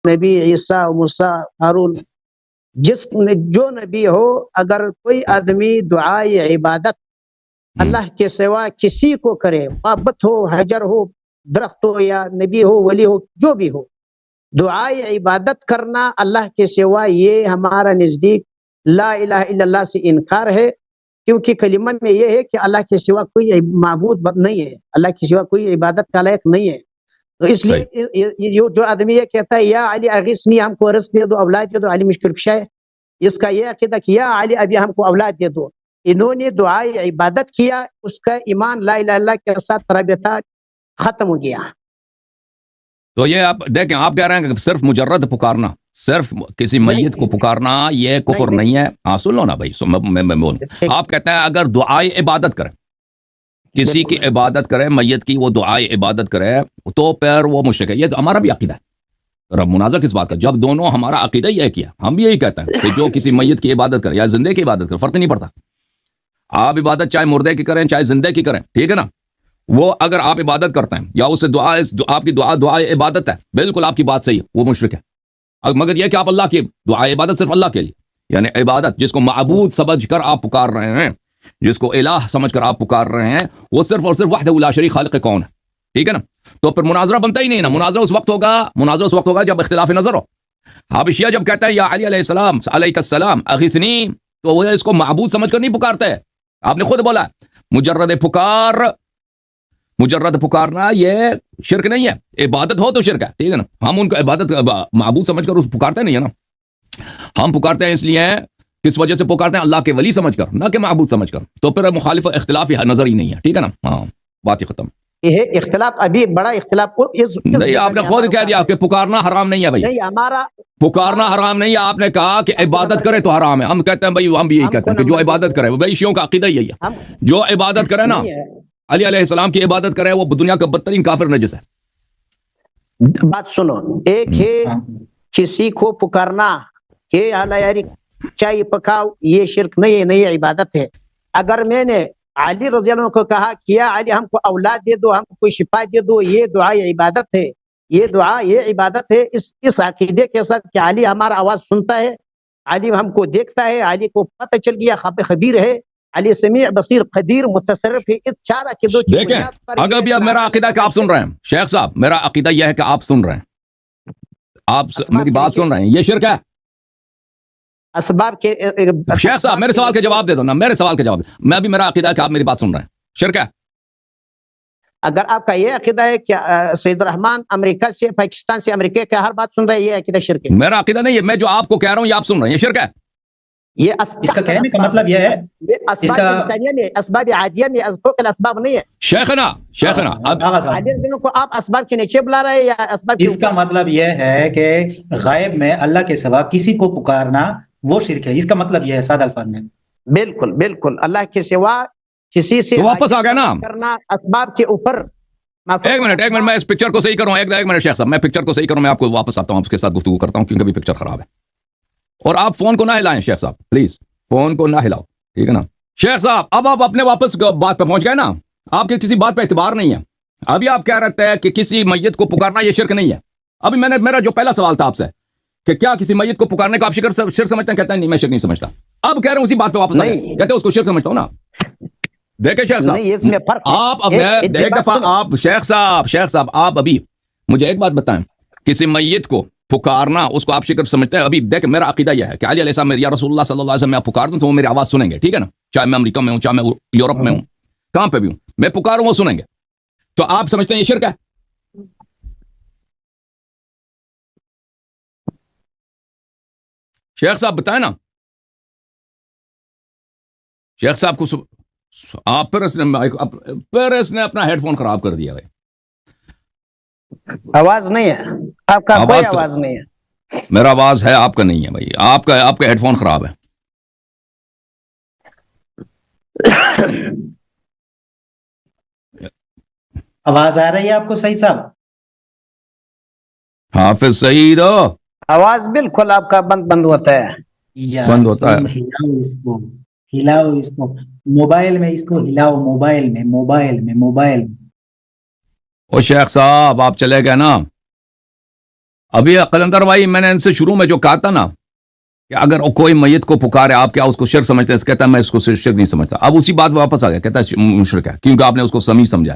نبی عیسیٰ موسیٰ ہارون جو نبی ہو، اگر کوئی آدمی دعائے عبادت اللہ کے سوا کسی کو کرے، محبت ہو، حجر ہو، درخت ہو، یا نبی ہو، ولی ہو، جو بھی ہو، دعائے عبادت کرنا اللہ کے سوا، یہ ہمارا نزدیک لا الہ الا اللہ سے انکار ہے، کیونکہ کلمہ میں یہ ہے کہ اللہ کے سوا کوئی معبود نہیں ہے، اللہ کے سوا کوئی عبادت کا لائق نہیں ہے۔ تو اس لیے جو آدمی یہ کہتا ہے یا علی اغیثنی، ہم کو رزق دے دو، اولاد دے دو، علی مشکل کشا ہے، اس کا یہ عقیدہ کہ یا علی ابھی ہم کو اولاد دے دو، انہوں نے دعائے عبادت کیا، اس کا ایمان لا الہ الا اللہ کے ساتھ رابطہ ختم ہو گیا۔ تو یہ آپ دیکھیں، آپ کہہ رہے ہیں کہ صرف مجرد پکارنا، صرف کسی میت کو پکارنا یہ کفر نہیں ہے۔ ہاں سن لو نا بھائی، میں بولوں، آپ کہتے ہیں اگر دعائے عبادت کرے، کسی کی عبادت کرے، میت کی وہ دعائے عبادت کرے، تو پھر وہ مشرک ہے۔ یہ تو ہمارا بھی عقیدہ ہے، رب منازع کس بات کا، جب دونوں ہمارا عقیدہ ہی ہے کیا، ہم بھی یہی کہتے ہیں کہ جو کسی میت کی عبادت کرے یا زندے کی عبادت کرے، فرق نہیں پڑتا۔ آپ عبادت چاہے مردے کی کریں چاہے زندے کی کریں، ٹھیک ہے نا، وہ اگر آپ عبادت کرتے ہیں یا اسے آپ کی دعا عبادت ہے، بالکل آپ کی بات صحیح ہے، وہ مشرک ہے۔ مگر یہ کہ آپ اللہ کی دعا عبادت صرف اللہ کے لیے، یعنی عبادت جس کو معبود سمجھ کر آپ پکار رہے ہیں، جس کو الہ سمجھ کر آپ پکار رہے ہیں، وہ صرف اور صرف وحدہ لا شریک خالق کون ہے، ٹھیک ہے نا۔ تو پھر مناظرہ بنتا ہی نہیں نا، مناظرہ اس وقت ہوگا جب اختلاف نظر ہو۔ حبشیہ جب کہتا ہے یا علی علیہ السلام علیہ السلام اغیثنی، تو وہ اس کو معبود سمجھ کر نہیں پکارتے، آپ نے خود بولا مجرد پکارنا یہ شرک نہیں ہے، عبادت ہو تو شرک ہے، ٹھیک ہے نا۔ ہم ان کو عبادت معبود سمجھ کر اس پکارتے نہیں ہے نا، ہم پکارتے ہیں اس لیے کس وجہ سے پکارتے ہیں، اللہ کے ولی سمجھ کر، نہ کہ معبود سمجھ کر۔ تو پھر مخالف اختلاف نظر ہی نہیں ہے، ٹھیک ہے نا۔ ہاں بات ہی ختم۔ یہ اختلاف ابھی بڑا اختلاف نہیں، آپ نے خود کہہ دیا کہ پکارنا حرام نہیں ہے بھائی، ہمارا پکارنا حرام نہیں ہے، آپ نے کہا کہ عبادت کرے تو حرام ہے۔ ہم کہتے ہیں بھائی، ہم بھی یہی کہتے ہیں کہ جو عبادت کرے، بھائی شیعوں کا عقیدہ یہی ہے، جو عبادت کرے نا، علی علیہ السلام کی عبادت کرے، وہ دنیا کا بدترین کافر نجس ہے۔ بات سنو، ایک ہے کسی کو پکارنا کہ یاری چائے پکاؤ، یہ شرک نہیں ہے، نہیں عبادت ہے۔ اگر میں نے علی رضی اللہ عنہ کو کہا کہ یا علی ہم کو اولاد دے دو، ہم کو کوئی شفا دے دو، یہ دعا یہ عبادت ہے، یہ دعا یہ عبادت ہے، اس عقیدے کے ساتھ کہ علی ہمارا آواز سنتا ہے، علی ہم کو دیکھتا ہے، علی کو پتہ چل گیا، خبیر ہے، علی سمیع بصیر قدیر متصرف ہے، اس چار عقیدوں کی دیکھیں اگر بھی اب میرا عقیدہ کہ آپ سن رہے ہیں شیخ صاحب، میرا عقیدہ یہ ہے کہ آپ سن رہے ہیں، آپ میری بات سن رہے ہیں، یہ شرک ہے۔ اسباب کے شیخ صاحب میرے سوال کے جواب دے دو نا، میرے سوال کے جواب دے، میں بھی میرا عقیدہ ہے کہ آپ میری بات سن رہے ہیں، شرک ہے۔ اگر آپ کا یہ عقیدہ ہے کہ سید الرحمان امریکہ سے، پاکستان سے، امریکہ کا ہر بات سن رہے ہیں، یہ عقیدہ شرک ہے۔ میرا عقیدہ نہیں ہے، میں جو آپ کو کہہ رہا ہوں یہ آپ سن رہے ہیں، یہ شرک ہے۔ یہ اس کا کہنے کا مطلب یہ ہے اسباب عادیہ میں فوق الاسباب نہیں ہے۔ شیخنا کو آپ اسباب کے نیچے بلا رہے ہیں یا اسباب؟ اس کا مطلب یہ ہے کہ غائب میں اللہ کے سوا کسی کو پکارنا وہ شرک ہے، اس کا مطلب یہ ہے سادہ الفاظ میں۔ بالکل بالکل، اللہ کے سوا کسی سے واپس آ گیا نا کرنا اسباب کے اوپر۔ ایک منٹ میں اس پکچر کو صحیح کروں، ایک منٹ شیخ صاحب، میں پکچر کو صحیح کروں، میں آپ کو واپس آتا ہوں، آپ کے ساتھ گفتگو کرتا ہوں، کیونکہ بھی پکچر خراب ہے۔ اور آپ فون کو نہ ہلائیں شیخ صاحب، پلیز فون کو نہ ہلاؤ، ٹھیک ہے نا۔ شیخ صاحب اب آپ اپنے واپس بات پہ پہنچ گئے نا، آپ کے کسی بات پہ اعتبار نہیں ہے۔ ابھی آپ کہہ رہے ہیں کہ کسی میت کو پکارنا یہ شرک نہیں ہے۔ ابھی میرا جو پہلا سوال تھا آپ سے کہ کیا کسی میت کو پکارنے کو آپ شرک سمجھتے ہیں، کہتے ہیں نہیں میں شرک نہیں سمجھتا۔ اب کہہ رہے ہیں اسی بات پہ واپس آئے، کہتے ہیں اس کو شرک سمجھتا ہوں نا۔ دیکھیں شیخ صاحب، آپ ایک دفعہ آپ شیخ صاحب آپ ابھی مجھے ایک بات بتائیں، کسی میت کو پکارنا اس کو آپ شرک سمجھتے ہیں؟ ابھی دیکھ میرا عقیدہ یہ ہے کہ علی علیہ السلام یا رسول اللہ صلی اللہ علیہ وسلم میں پکار دوں تو وہ میری آواز سنیں گے، ٹھیک ہے نا، چاہے میں امریکہ میں ہوں، چاہے میں یورپ میں ہوں، کہاں پہ بھی ہوں، میں پکاروں وہ سنیں گے۔ تو آپ سمجھتے ہیں یہ شرک ہے؟ شیخ صاحب بتائیں نا، شیخ صاحب کو آپ پھر اس نے اپنا ہیڈ فون خراب کر دیا۔ آواز نہیں ہے آپ کا، کوئی آواز نہیں ہے۔ میرا آواز ہے، آپ کا نہیں ہے بھائی، آپ کا ہیڈ فون خراب ہے۔ آواز آ رہی ہے آپ کو سعید صاحب؟ حافظ سعید آواز بالکل آپ کا بند ہوتا ہے، بند ہوتا ہے۔ ہلاؤ اس کو موبائل میں، اس کو ہلاؤ موبائل میں۔ او شیخ صاحب آپ چلے گئے نا، ابھی قلندر بھائی میں نے ان سے شروع میں جو کہا تھا نا کہ اگر کوئی میت کو پکارے آپ کیا اس کو شرک سمجھتے ہیں؟ کہتا ہے میں اس کو شرک نہیں سمجھتا. اب اسی بات واپس آ گیا, کہتا ہے مشرک ہے کیونکہ آپ نے اس کو سمیع سمجھا.